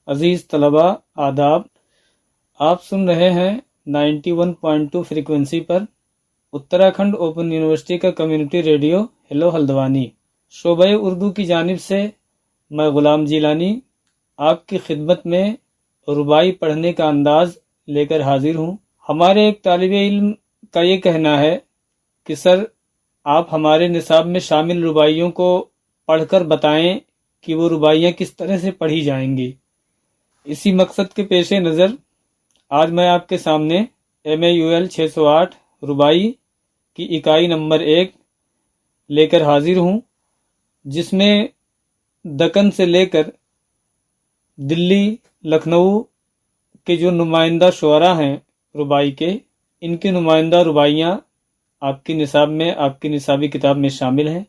عزیز طلبہ آداب، آپ سن رہے ہیں 91.2 فریکوینسی پر اتراکھنڈ اوپن یونیورسٹی کا کمیونٹی ریڈیو ہیلو ہلدوانی، شعبہ اردو کی جانب سے میں غلام جیلانی آپ کی خدمت میں رباعی پڑھنے کا انداز لے کر حاضر ہوں۔ ہمارے ایک طالب علم کا یہ کہنا ہے کہ سر آپ ہمارے نصاب میں شامل رباعیوں کو پڑھ کر بتائیں کہ وہ رباعیاں کس طرح سے پڑھی جائیں گی۔ اسی مقصد کے پیش نظر آج میں آپ کے سامنے MAUL 608 رباعی کی اکائی نمبر 1 لے کر حاضر ہوں، جس میں دکن سے لے کر دلی، لکھنؤ کے جو نمائندہ شعراء ہیں رباعی کے، ان کی نمائندہ رباعیاں آپ کی نصاب میں، آپ کی نصابی کتاب میں شامل ہیں۔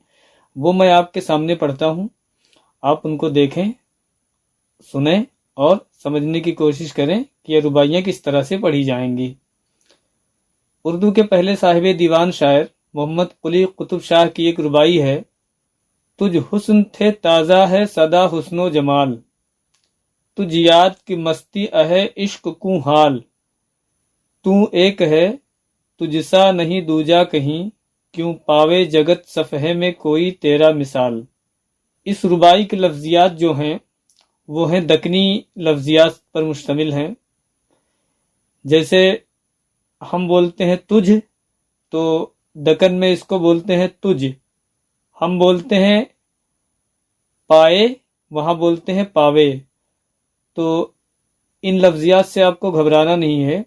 وہ میں آپ کے سامنے پڑھتا ہوں، آپ ان کو دیکھیں، سنیں اور سمجھنے کی کوشش کریں کہ یہ رباعیاں کس طرح سے پڑھی جائیں گی۔ اردو کے پہلے صاحب دیوان شاعر محمد قلی قطب شاہ کی ایک رباعی ہے: تجھ حسن تھے تازہ ہے صدا حسن و جمال، تجھ یاد کی مستی اہے عشق کو حال، تو ایک ہے تجھ سا نہیں دوجا کہیں، کیوں پاوے جگت صفحے میں کوئی تیرا مثال۔ اس رباعی کے لفظیات جو ہیں وہ ہیں دکنی لفظیات پر مشتمل ہیں۔ جیسے ہم بولتے ہیں تجھ، تو دکن میں اس کو بولتے ہیں تجھ۔ ہم بولتے ہیں پائے، وہاں بولتے ہیں پاوے۔ تو ان لفظیات سے آپ کو گھبرانا نہیں ہے،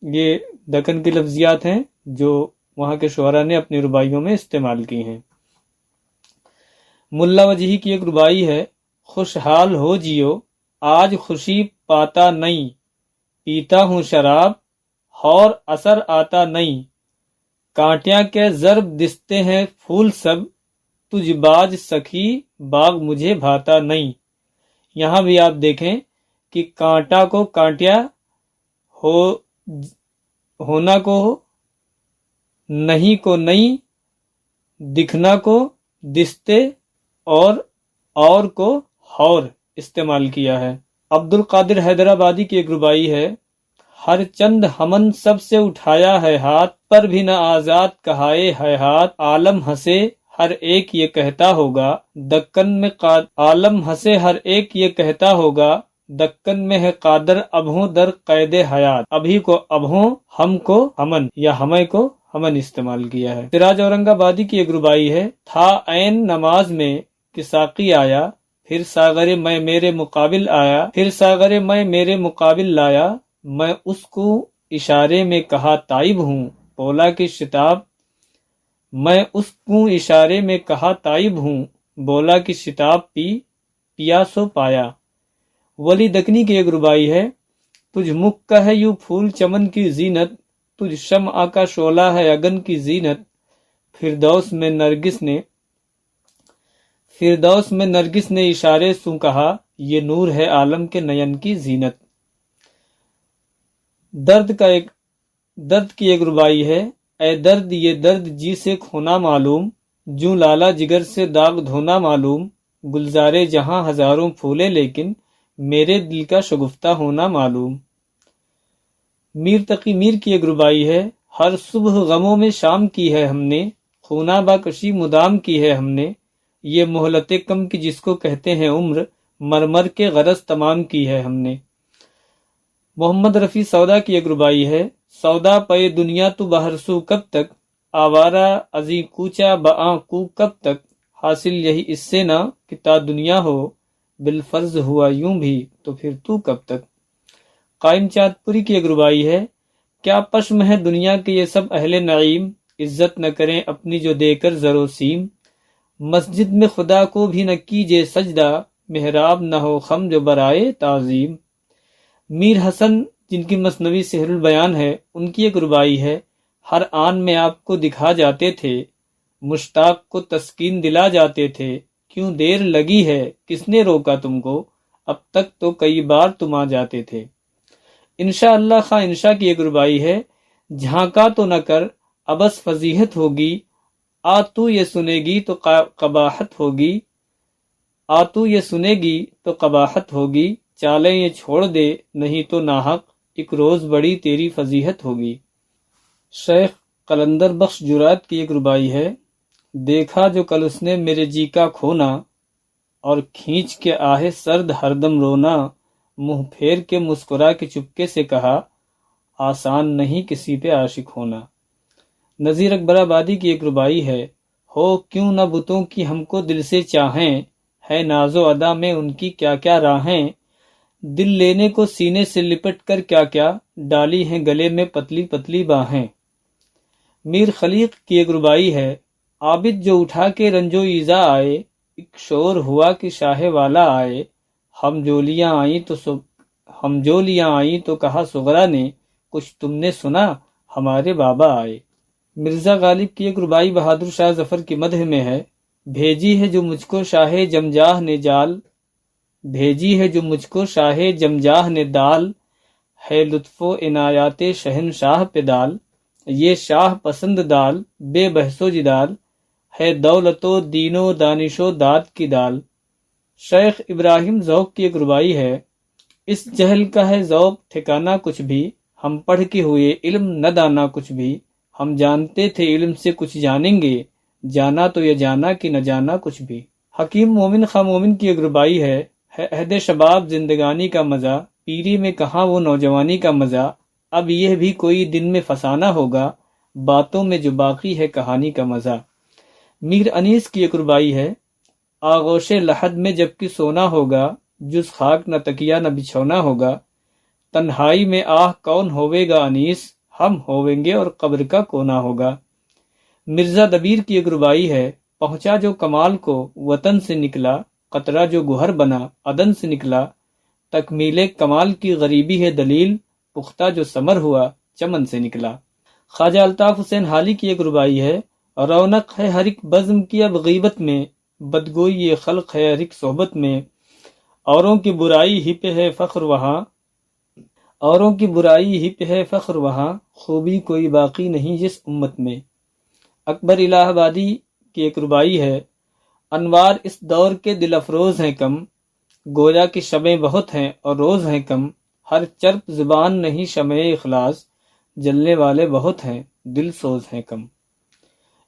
یہ دکن کی لفظیات ہیں جو وہاں کے شعراء نے اپنی رباعیوں میں استعمال کی ہیں۔ ملا وجہی کی ایک رباعی ہے: خوشحال ہو جیو آج خوشی پاتا نہیں، پیتا ہوں شراب اور اثر آتا نہیں، کانٹیاں کے ضرب دستے ہیں پھول سب، تجھ باج سخی باغ مجھے بھاتا نہیں۔ یہاں بھی آپ دیکھیں کہ کانٹا کو کانٹیا، ہونا کو نہیں کو نہیں، دکھنا کو دستے اور کو اور استعمال کیا ہے۔ عبد القادر حیدرآبادی کی ایک رباعی ہے: ہر چند ہمن سب سے اٹھایا ہے ہاتھ، پر بھی نہ آزاد کہائے ہے ہاتھ، عالم ہنسے ہر ایک یہ کہتا ہوگا دکن میں عالم ہنسے ہر ایک یہ کہتا ہوگا دکن میں ہے قادر ابھوں در قید حیات۔ ابھی کو ابھوں، ہم کو ہمن یا ہمیں کو ہمن استعمال کیا ہے۔ سراج اورنگ آبادی کی ایک رباعی ہے: تھا عین نماز میں کہ ساقی آیا، پھر ساغر میں میرے مقابل آیا، پھر ساغر میں میرے مقابل لایا، میں اس کو اشارے میں کہا تائب ہوں، بولا کہ شتاب، میں اس کو اشارے میں کہا تائب ہوں، بولا کہ شتاب پیا سو پایا۔ ولی دکنی کی ایک رباعی ہے: تجھ مکھ کا ہے یوں پھول چمن کی زینت، تجھ شمع کا شعلہ ہے اگن کی زینت، فردوس میں نرگس نے اشارے سوں کہا، یہ نور ہے عالم کے نین کی زینت۔ درد کی ایک رباعی ہے: اے درد یہ درد جی سے کھونا معلوم، جوں لالا جگر سے داغ دھونا معلوم، گلزارے جہاں ہزاروں پھولے لیکن میرے دل کا شگفتہ ہونا معلوم۔ میر تقی میر کی ایک رباعی ہے: ہر صبح غموں میں شام کی ہے ہم نے، خونابہ کشی مدام کی ہے ہم نے، یہ مہلت کم کی جس کو کہتے ہیں عمر، مرمر کے غرض تمام کی ہے ہم نے۔ محمد رفیع سودا کی ایک رباعی ہے: سودا پے دنیا تو بہر سو کب تک، آوارہ ازیں کوچا بآں کو کب تک، حاصل یہی اس سے نہ کہ تا دنیا ہو، بالفرض ہوا یوں بھی تو پھر تو کب تک۔ قائم چاند پوری کی ایک رباعی ہے: کیا پشم ہے دنیا کے یہ سب اہل نعیم، عزت نہ کریں اپنی جو دے کر زر و سیم، مسجد میں خدا کو بھی نہ کیجے سجدہ، محراب نہ ہو خم جو برائے تعظیم۔ میر حسن جن کی مثنوی سحر البیان ہے، ان کی ایک رباعی ہے: ہر آن میں آپ کو دکھا جاتے تھے، مشتاق کو تسکین دلا جاتے تھے، کیوں دیر لگی ہے کس نے روکا تم کو، اب تک تو کئی بار تم آ جاتے تھے۔ انشاء اللہ خواہ انشاء کی ایک رباعی ہے: جھانکا تو نہ کر ابس فضیحت ہوگی، آ تو یہ سنے گی تو قباحت ہوگی، آ تو یہ سنے گی تو قباحت ہوگی، چالیں یہ چھوڑ دے، نہیں تو ناحق ایک روز بڑی تیری فضیحت ہوگی۔ شیخ قلندر بخش جرات کی ایک ربائی ہے۔ دیکھا جو کل اس نے میرے جی کا کھونا، اور کھینچ کے آہے سرد ہردم رونا، منہ پھیر کے مسکرا کے چپکے سے کہا، آسان نہیں کسی پہ عاشق ہونا۔ نذیر اکبر آبادی کی ایک ربائی ہے۔ ہو کیوں نہ بتوں کی ہم کو دل سے چاہیں، ہے ناز و ادا میں ان کی کیا کیا راہیں، دل لینے کو سینے سے لپٹ کر کیا کیا ڈالی ہیں گلے میں پتلی پتلی باہیں۔ میر خلیق کی ایک ربائی ہے۔ عابد جو اٹھا کے رنجو ایزا آئے، ایک شور ہوا کہ شاہ والا آئے، ہم جولیاں آئیں تو کہا سغرا نے، کچھ تم نے سنا ہمارے بابا آئے۔ مرزا غالب کی ایک ربائی بہادر شاہ ظفر کی مدح میں ہے۔ بھیجی ہے جو مجھ کو شاہ جمجاہ نے جال، بھیجی ہے جو مجھ کو شاہ جمجاہ نے دال، ہے لطف و عنایات شہنشاہ پہ دال، یہ شاہ پسند دال بے بحث و جدال، ہے دولت و دین و دانش و داد کی دال۔ شیخ ابراہیم ذوق کی ایک ربائی ہے۔ اس جہل کا ہے ذوق ٹھکانا کچھ بھی، ہم پڑھ کے ہوئے علم نہ دانا کچھ بھی، ہم جانتے تھے علم سے کچھ جانیں گے، جانا تو یہ جانا کہ نہ جانا کچھ بھی۔ حکیم مومن خواہ مومن کی ایک ربائی ہے۔ عہد شباب زندگانی کا مزہ، پیری میں کہاں وہ نوجوانی کا مزہ، اب یہ بھی کوئی دن میں فسانہ ہوگا، باتوں میں جو باقی ہے کہانی کا مزہ۔ میر انیس کی ایک ربائی ہے۔ آغوش لحد میں جب کہ سونا ہوگا، جز خاک نہ تکیہ نہ بچھونا ہوگا، تنہائی میں آہ کون ہوے گا انیس، ہم ہویں گے اور قبر کا کونا ہوگا۔ مرزا دبیر کی ایک ربائی ہے۔ پہنچا جو کمال کو وطن سے نکلا، قطرہ جو گوہر بنا عدن سے نکلا، تکمیل کمال کی غریبی ہے دلیل، پختہ جو ثمر ہوا چمن سے نکلا۔ خواجہ الطاف حسین حالی کی ایک ربائی ہے۔ رونق ہے ہر ایک بزم کی اب غیبت میں، بدگوئی یہ خلق ہے ہر ایک صحبت میں، اوروں کی برائی ہی پہ ہے فخر وہاں، اوروں کی برائی ہی پہ ہے فخر وہاں، خوبی کوئی باقی نہیں جس امت میں۔ اکبر الہ آبادی کی ایک ربائی ہے۔ انوار اس دور کے دل افروز ہیں کم، گویا کہ شبیں بہت ہیں اور روز ہیں کم، ہر چرپ زبان نہیں شمع اخلاص، جلنے والے بہت ہیں دل سوز ہیں کم۔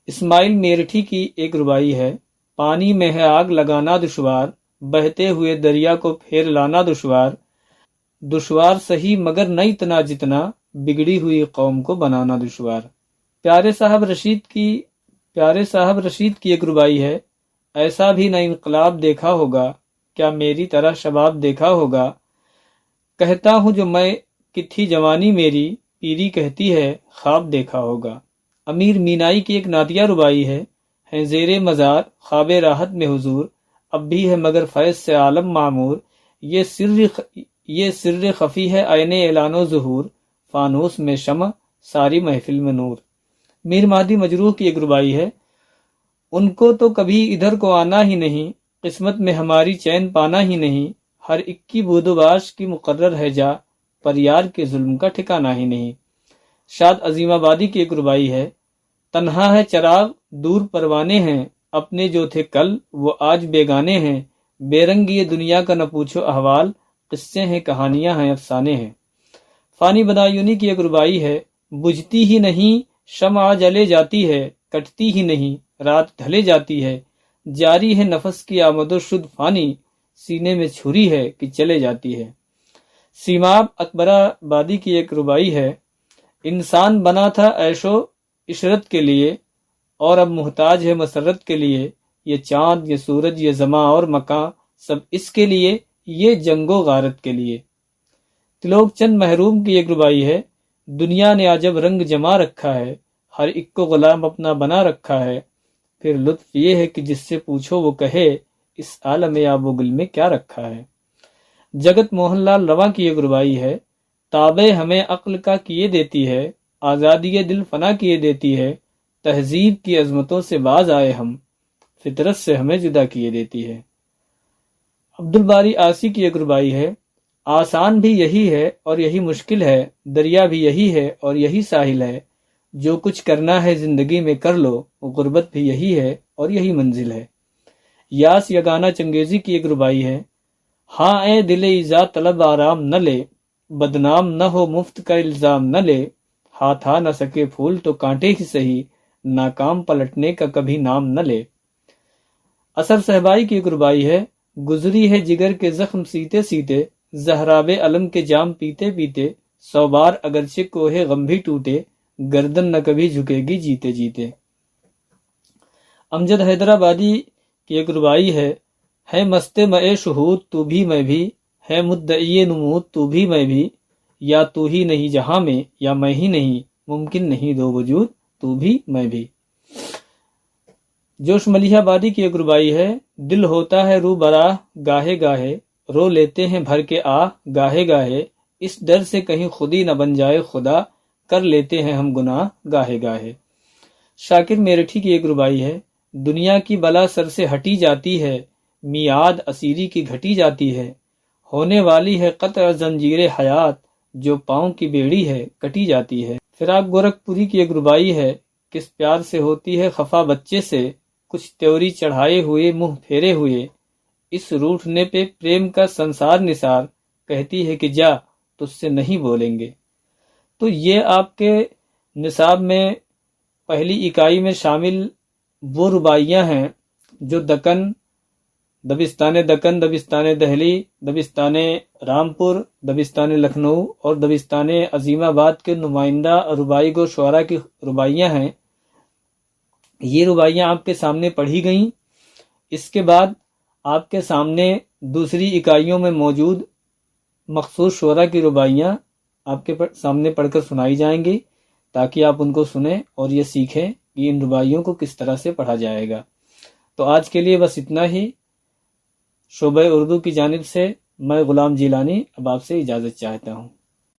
اسماعیل میرٹھی کی ایک ربائی ہے۔ پانی میں ہے آگ لگانا دشوار، بہتے ہوئے دریا کو پھیر لانا دشوار، دشوار سہی مگر نہ اتنا جتنا، بگڑی ہوئی قوم کو بنانا دشوار۔ پیارے صاحب رشید کی ایک ربائی ہے۔ ایسا بھی نہ انقلاب دیکھا ہوگا، کیا میری طرح شباب دیکھا ہوگا، کہتا ہوں جو میں کہ تھی جوانی میری، پیری کہتی ہے خواب دیکھا ہوگا۔ امیر مینائی کی ایک نعتیہ ربائی ہے۔ زیر مزار خواب راحت میں حضور، اب بھی ہے مگر فیض سے عالم معمور، یہ سر خفی ہے عین اعلان و ظہور، فانوس میں شمع ساری محفل میں نور۔ میر مہدی مجروح کی ایک ربائی ہے۔ ان کو تو کبھی ادھر کو آنا ہی نہیں، قسمت میں ہماری چین پانا ہی نہیں، ہر ایک کی بود و باش کی مقرر ہے جا، پر یار کے ظلم کا ٹھکانا ہی نہیں۔ شاد عظیم آبادی کی ایک ربائی ہے۔ تنہا ہے چراغ دور پروانے ہیں، اپنے جو تھے کل وہ آج بیگانے ہیں، بے رنگ یہ دنیا کا نہ پوچھو احوال، قصے ہیں کہانیاں ہیں افسانے ہیں۔ فانی بدایونی کی ایک ربائی ہے۔ بجھتی ہی نہیں شمع جلے جاتی ہے، کٹتی ہی نہیں رات ڈھلے جاتی ہے، جاری ہے نفس کی آمد و شد فانی، سینے میں چھری ہے کہ چلے جاتی ہے۔ سیماب اکبر آبادی کی ایک ربائی ہے۔ انسان بنا تھا عیش و عشرت کے لیے، اور اب محتاج ہے مسرت کے لیے، یہ چاند یہ سورج یہ زماں اور مکاں، سب اس کے لیے، یہ جنگ و غارت کے لیے۔ تلوک چند محروم کی ایک ربائی ہے۔ دنیا نے عجب رنگ جما رکھا ہے، ہر ایک کو غلام اپنا بنا رکھا ہے، پھر لطف یہ ہے کہ جس سے پوچھو وہ کہے، اس عالم آب و گل میں کیا رکھا ہے۔ جگت موہن لال رواں کی ایک ربائی ہے۔ تابع ہمیں عقل کا کیے دیتی ہے، آزادی دل فنا کیے دیتی ہے، تہذیب کی عظمتوں سے باز آئے ہم، فطرت سے ہمیں جدا کیے دیتی ہے۔ عبدالباری آسی کی ایک ربائی ہے۔ آسان بھی یہی ہے اور یہی مشکل ہے، دریا بھی یہی ہے اور یہی ساحل ہے، جو کچھ کرنا ہے زندگی میں کر لو، غربت بھی یہی ہے اور یہی منزل ہے۔ یاس یگانہ چنگیزی کی ایک ربائی ہے۔ ہاں اے دل ایزا طلب آرام نہ لے، بدنام نہ ہو مفت کا الزام نہ لے، ہاتھ آ نہ سکے پھول تو کانٹے ہی سہی، ناکام پلٹنے کا کبھی نام نہ لے۔ اثر صحبائی کی ایک ربائی ہے۔ گزری ہے جگر کے زخم سیتے سیتے، زہراب علم کے جام پیتے پیتے، 100 بار اگرچہ کوہ غم بھی ٹوٹے، گردن نہ کبھی جھکے گی جیتے جیتے۔ امجد حیدرآبادی کی ایک ربائی ہے مست مئے شہود تو بھی میں بھی، ہے مدعی نمود تو بھی میں بھی، یا تو ہی نہیں جہاں میں یا میں ہی نہیں، ممکن نہیں دو وجود تو بھی میں بھی۔ جوش ملیح آبادی کی ایک ربائی ہے۔ دل ہوتا ہے رو براہ گاہے گاہے، رو لیتے ہیں بھر کے آہ گاہے گاہے، اس ڈر سے کہیں خودی نہ بن جائے خدا، کر لیتے ہیں ہم گناہ گاہے گاہے۔ شاکر میرٹھی کی ایک ربائی ہے۔ دنیا کی بلا سر سے ہٹی جاتی ہے، میعاد اسیری کی گھٹی جاتی ہے، ہونے والی ہے قطع زنجیر حیات، جو پاؤں کی بیڑی ہے کٹی جاتی ہے۔ فراق گورکھپوری کی ایک ربائی ہے۔ کس پیار سے ہوتی ہے خفا بچے سے، کچھ تیوری چڑھائے ہوئے منہ پھیرے ہوئے، اس روٹھنے پہ پریم کا سنسار نثار، کہتی ہے کہ جا تجھ سے نہیں بولیں گے۔ تو یہ آپ کے نصاب میں پہلی اکائی میں شامل وہ رباعیاں ہیں جو دکن، دبستان دہلی، دبستان رامپور، دبستان لکھنؤ اور دبستان عظیم آباد کے نمائندہ ربائی گو شعراء کی رباعیاں ہیں۔ یہ رباعیاں آپ کے سامنے پڑھی گئیں۔ اس کے بعد آپ کے سامنے دوسری اکائیوں میں موجود مخصوص شعراء کی رباعیاں آپ کے سامنے پڑھ کر سنائی جائیں گی، تاکہ آپ ان کو سنیں اور یہ سیکھیں کہ ان رباعیوں کو کس طرح سے پڑھا جائے گا۔ تو آج کے لیے بس اتنا ہی۔ شعبہ اردو کی جانب سے میں غلام جیلانی اب آپ سے اجازت چاہتا ہوں۔